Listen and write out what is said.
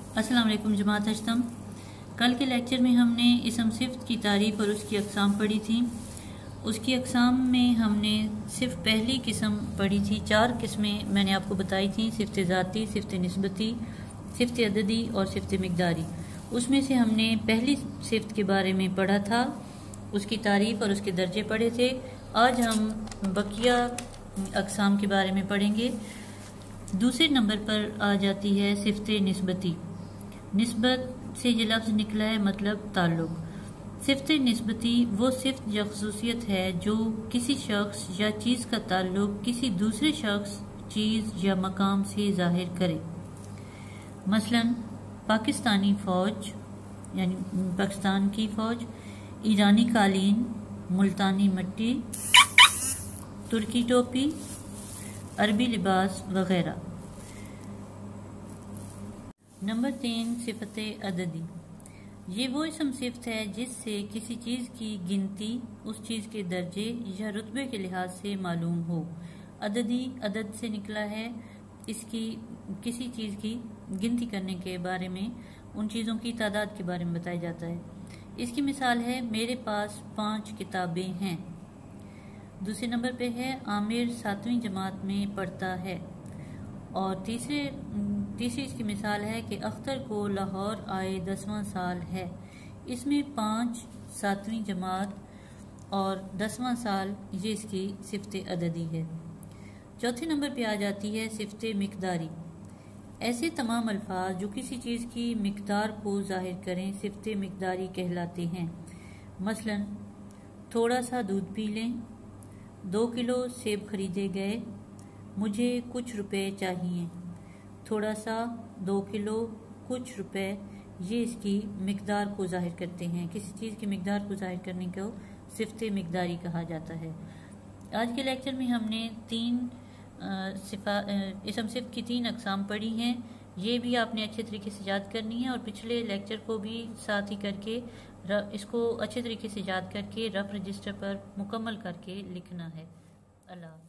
अस्सलाम वालेकुम जमात अजतम। कल के लेक्चर में हमने इसम सिफ्त की तारीफ़ और उसकी अक़साम पढ़ी थी। उसकी अक़साम में हमने सिर्फ पहली किस्म पढ़ी थी। 4 किस्में मैंने आपको बताई थी, सिफ्त ज़ाती, सिफ्त निस्बती, सिफ्त अददी और सिफ्त मिक़दारी। उसमें से हमने पहली सिफ्त के बारे में पढ़ा था, उसकी तारीफ़ और उसके दर्जे पढ़े थे। आज हम बकिया अक़साम के बारे में पढ़ेंगे। दूसरे नंबर पर आ जाती है सिफ्त निस्बती। निस्बत से ये लफ्ज़ निकला है, मतलब ताल्लुक़। सिफ्त निस्बती वो सिफ्त या ख़ुसूसियत है जो किसी शख्स या चीज़ का ताल्लुक़ किसी दूसरे शख्स, चीज़ या मकाम से ज़ाहिर करे। मसलन पाकिस्तानी फ़ौज यानी पाकिस्तान की फ़ौज, ईरानी कालीन, मुल्तानी मिट्टी, तुर्की टोपी, अरबी लिबास वगैरह। नंबर 3 सिफ़त अददी। ये वो इसम सिफ्त है जिससे किसी चीज़ की गिनती उस चीज़ के दर्जे या रुतबे के लिहाज से मालूम हो। अददी अदद से निकला है। इसकी किसी चीज़ की गिनती करने के बारे में, उन चीज़ों की तादाद के बारे में बताया जाता है। इसकी मिसाल है, मेरे पास 5 किताबें हैं। दूसरे नंबर पे है, आमिर 7वीं जमात में पढ़ता है। और तीसरी इसकी मिसाल है कि अख्तर को लाहौर आए 10वां साल है। इसमें 5, 7वीं जमात और 10वां साल, ये इसकी सिफ्त अददी है। चौथे नंबर पे आ जाती है सिफ्त मिक़दारी। ऐसे तमाम अल्फाज जो किसी चीज़ की मिक़दार को ज़ाहिर करें सिफ्त मिक़दारी कहलाते हैं। मसलन थोड़ा सा दूध पी लें, 2 किलो सेब खरीदे गए, मुझे कुछ रुपए चाहिए। थोड़ा सा, 2 किलो, कुछ रुपए, ये इसकी मिक़दार को ज़ाहिर करते हैं। किसी चीज़ की मिक़दार को ज़ाहिर करने को सिफ्त मिक़दारी कहा जाता है। आज के लेक्चर में हमने इसम सिफ्त की 3 अक़साम पढ़ी हैं। ये भी आपने अच्छे तरीके से याद करनी है और पिछले लेक्चर को भी साथ ही करके इसको अच्छे तरीके से याद करके रफ रजिस्टर पर मुकम्मल करके लिखना है। अल्लाह।